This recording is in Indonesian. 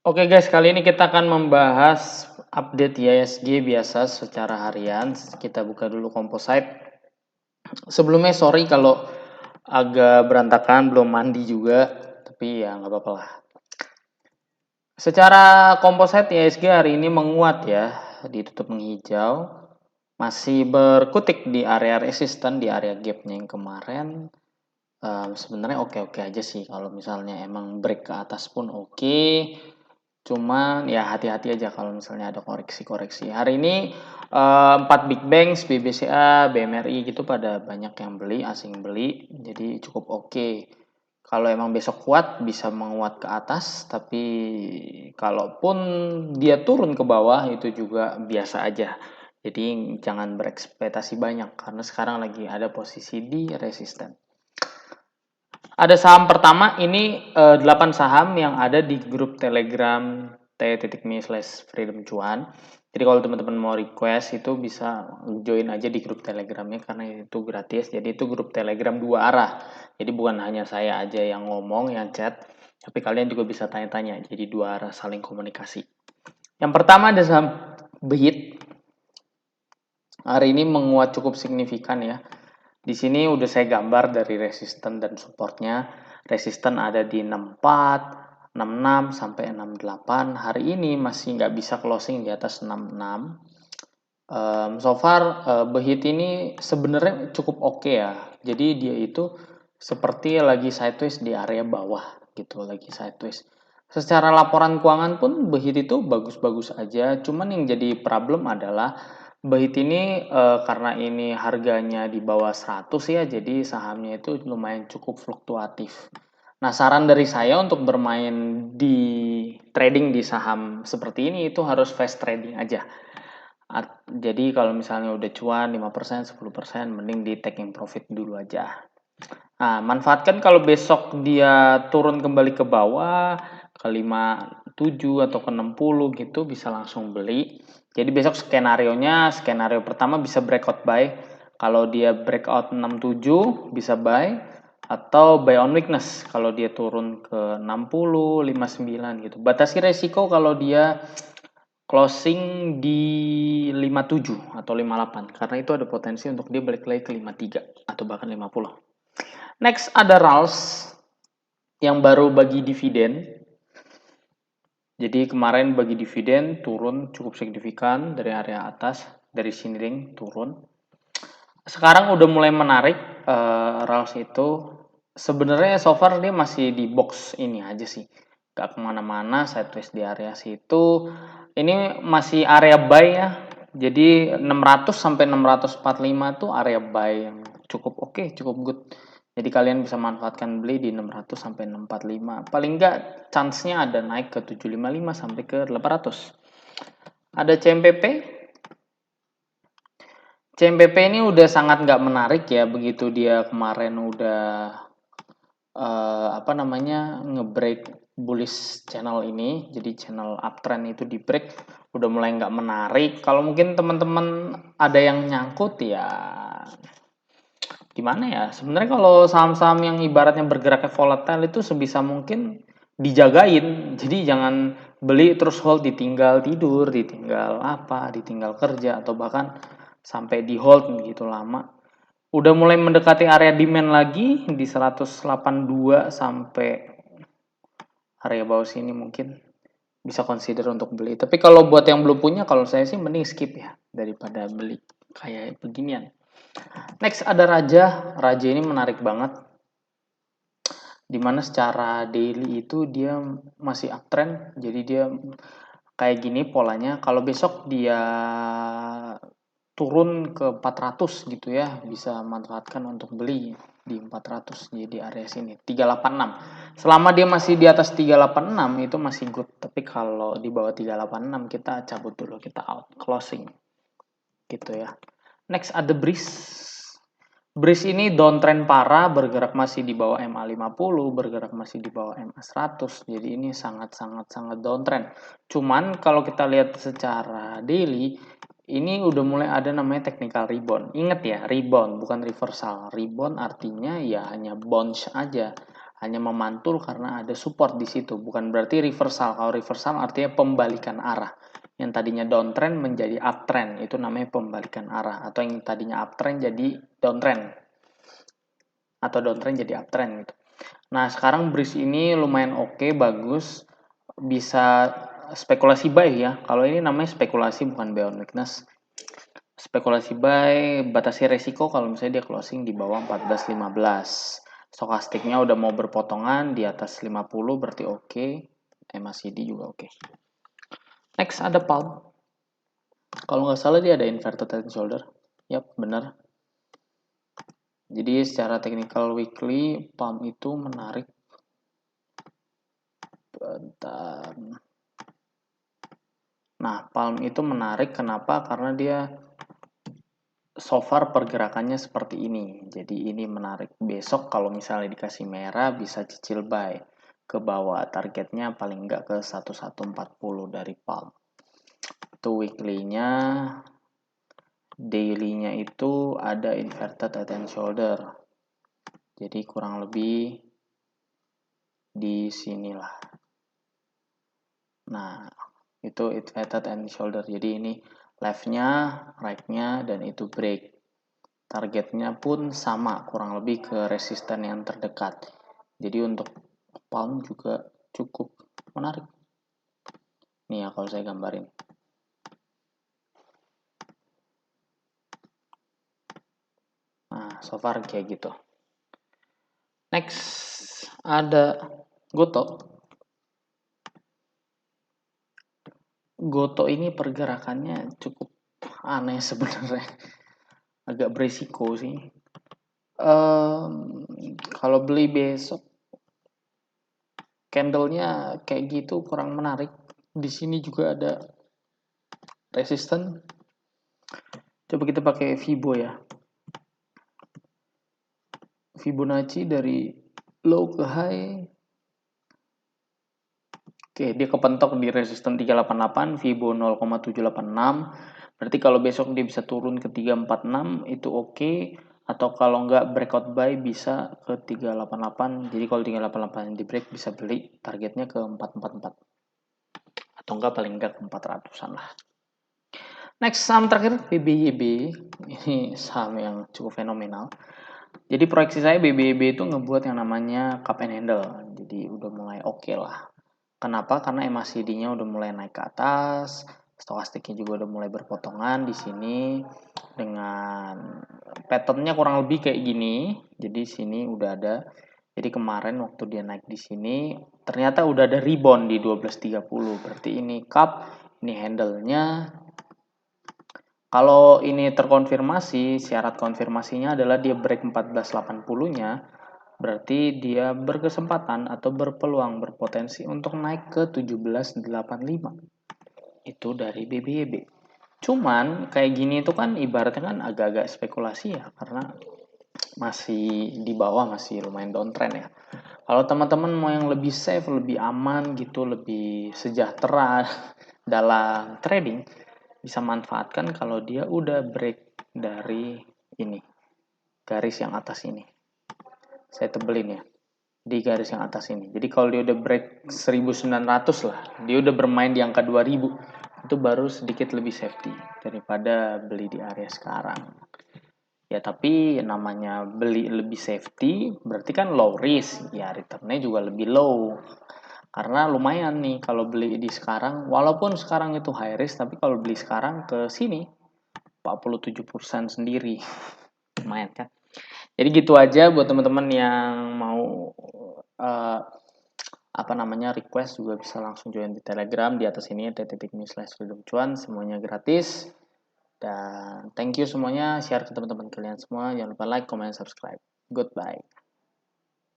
Oke guys, kali ini kita akan membahas update IHSG biasa secara harian. Kita buka dulu Composite. Sebelumnya sorry kalau agak berantakan, belum mandi juga, tapi ya nggak apa-apa lah. Secara Composite IHSG hari ini menguat ya, ditutup menghijau. Masih berkutik di area resisten, di area gapnya yang kemarin. Sebenarnya oke-oke aja sih, kalau misalnya emang break ke atas pun oke. Cuman ya hati-hati aja kalau misalnya ada koreksi-koreksi. Hari ini 4 big banks, BBCA, BMRI gitu pada banyak yang beli, asing beli. Jadi cukup oke. Kalau emang besok kuat bisa menguat ke atas, tapi kalaupun dia turun ke bawah itu juga biasa aja. Jadi jangan berekspektasi banyak karena sekarang lagi ada posisi di resisten. Ada saham pertama, ini 8 saham yang ada di grup Telegram t.me/freedom cuan. Jadi kalau teman-teman mau request itu bisa join aja di grup Telegramnya karena itu gratis. Jadi itu grup Telegram dua arah. Jadi bukan hanya saya aja yang ngomong, yang chat, tapi kalian juga bisa tanya-tanya. Jadi dua arah saling komunikasi. Yang pertama ada saham BHIT. Hari ini menguat cukup signifikan ya. Di sini udah saya gambar dari resisten dan supportnya. Resisten ada di 64, 66 sampai 68. Hari ini masih nggak bisa closing di atas 66. So far BHIT ini sebenarnya cukup oke ya. Jadi dia itu seperti lagi sideways di area bawah gitu, lagi sideways. Secara laporan keuangan pun BHIT itu bagus-bagus aja. Cuman yang jadi problem adalah BHIT ini karena ini harganya di bawah 100 ya, jadi sahamnya itu lumayan cukup fluktuatif. Nah, saran dari saya untuk bermain di trading di saham seperti ini itu harus fast trading aja. Jadi kalau misalnya udah cuan 5%, 10%, mending di taking profit dulu aja. Nah, manfaatkan kalau besok dia turun kembali ke bawah ke 57 atau ke 60 gitu bisa langsung beli. Jadi besok skenario pertama bisa breakout buy. Kalau dia breakout 67 bisa buy atau buy on weakness kalau dia turun ke 60, 59 gitu. Batasi resiko kalau dia closing di 57 atau 58 karena itu ada potensi untuk dia balik lagi ke 53 atau bahkan 50. Next ada RALS yang baru bagi dividen. Jadi kemarin bagi dividen turun cukup signifikan dari area atas, dari sini ring turun. Sekarang udah mulai menarik RALS itu. Sebenarnya so far dia masih di box ini aja sih, gak kemana-mana, sideways di area situ. Ini masih area buy ya. Jadi 600 sampai 645 tuh area buy yang cukup oke, cukup good. Jadi kalian bisa manfaatkan beli di 600 sampai 645. Paling enggak chance-nya ada naik ke 755 sampai ke 800. Ada CMPP. CMPP ini udah sangat nggak menarik ya begitu dia kemarin udah ngebreak bullish channel ini, jadi channel uptrend itu di break udah mulai nggak menarik. Kalau mungkin teman-teman ada yang nyangkut ya gimana ya, sebenarnya kalau saham-saham yang ibaratnya bergeraknya volatile itu sebisa mungkin dijagain. Jadi jangan beli terus hold, ditinggal tidur, ditinggal kerja, atau bahkan sampai di hold gitu lama. Udah mulai mendekati area demand lagi di 182 sampai area bawah sini, mungkin bisa consider untuk beli. Tapi kalau buat yang belum punya, kalau saya sih mending skip ya daripada beli kayak beginian. Next ada Raja. Raja ini menarik banget. Dimana secara daily itu dia masih uptrend. Jadi dia kayak gini polanya. Kalau besok dia turun ke 400 gitu ya, bisa manfaatkan untuk beli di 400, jadi area sini 386. Selama dia masih di atas 386 itu masih good, tapi kalau di bawah 386 kita cabut dulu, kita out, closing gitu ya. Next ada Breeze. Breeze ini downtrend parah, bergerak masih di bawah MA50, bergerak masih di bawah MA100. Jadi ini sangat downtrend. Cuman kalau kita lihat secara daily, ini udah mulai ada namanya technical rebound. Ingat ya, rebound bukan reversal. Rebound artinya ya hanya bounce aja, hanya memantul karena ada support di situ, bukan berarti reversal. Kalau reversal artinya pembalikan arah. Yang tadinya downtrend menjadi uptrend, itu namanya pembalikan arah. Atau yang tadinya uptrend jadi downtrend. Atau downtrend jadi uptrend gitu. Nah, sekarang bridge ini lumayan oke, bagus. Bisa spekulasi buy ya. Kalau ini namanya spekulasi bukan buy on weakness. Spekulasi buy, batasi resiko kalau misalnya dia closing di bawah 14.15. Stokastiknya udah mau berpotongan di atas 50 berarti oke. MACD juga oke. Next ada palm. Kalau nggak salah dia ada inverted head and shoulder. Yap, benar. Jadi secara technical weekly palm itu menarik. Bentar. Nah, palm itu menarik kenapa? Karena dia so far pergerakannya seperti ini. Jadi ini menarik. Besok kalau misalnya dikasih merah bisa cicil buy ke bawah. Targetnya paling nggak ke 1140 dari palm. Itu weekly-nya. Daily-nya itu ada inverted head and shoulder. Jadi kurang lebih di sinilah. Nah, itu inverted and shoulder. Jadi ini left-nya, right-nya, dan itu break. Targetnya pun sama, kurang lebih ke resisten yang terdekat. Jadi untuk palm juga cukup menarik. Nih ya kalau saya gambarin. Nah, so far kayak gitu. Next, ada Goto. Goto ini pergerakannya cukup aneh sebenarnya. Agak berisiko sih. Kalau beli besok, candlenya kayak gitu kurang menarik. Di sini juga ada resisten. Coba kita pakai Fibo ya. Fibonacci dari low ke high. Oke, dia kepentok di resisten 388, Fibo 0,786. Berarti kalau besok dia bisa turun ke 346 itu oke. Atau kalau nggak breakout buy bisa ke 388. Jadi kalau 388 di break bisa beli, targetnya ke 444. Atau nggak paling nggak ke 400-an lah. Next, saham terakhir BBYB. Ini saham yang cukup fenomenal. Jadi proyeksi saya BBYB itu ngebuat yang namanya cup and handle. Jadi udah mulai oke lah. Kenapa? Karena MACD-nya udah mulai naik ke atas, stokastiknya juga udah mulai berpotongan di sini dengan pattern-nya kurang lebih kayak gini. Jadi sini udah ada. Jadi kemarin waktu dia naik di sini ternyata udah ada rebound di 12.30. Berarti ini cup, ini handle-nya. Kalau ini terkonfirmasi, syarat konfirmasinya adalah dia break 1480-nya, berarti dia berkesempatan atau berpeluang berpotensi untuk naik ke 1785. Itu dari BBYB. Cuman kayak gini itu kan ibaratnya kan agak-agak spekulasi ya, karena masih di bawah, masih lumayan downtrend ya. Kalau teman-teman mau yang lebih safe, lebih aman gitu, lebih sejahtera dalam trading, bisa manfaatkan kalau dia udah break dari ini, garis yang atas ini. Saya tebelin ya, di garis yang atas ini. Jadi kalau dia udah break 1900 lah, dia udah bermain di angka 2000, itu baru sedikit lebih safety daripada beli di area sekarang. Ya tapi namanya beli lebih safety berarti kan low risk, ya returnnya juga lebih low. Karena lumayan nih kalau beli di sekarang, walaupun sekarang itu high risk, tapi kalau beli sekarang ke sini 47% sendiri. Lumayan kan? Jadi gitu aja buat teman-teman yang mau request juga bisa langsung join di Telegram di atas ini @.me/freedomcuan, semuanya gratis. Dan thank you semuanya, share ke teman-teman kalian semua. Jangan lupa like, comment, subscribe. Goodbye.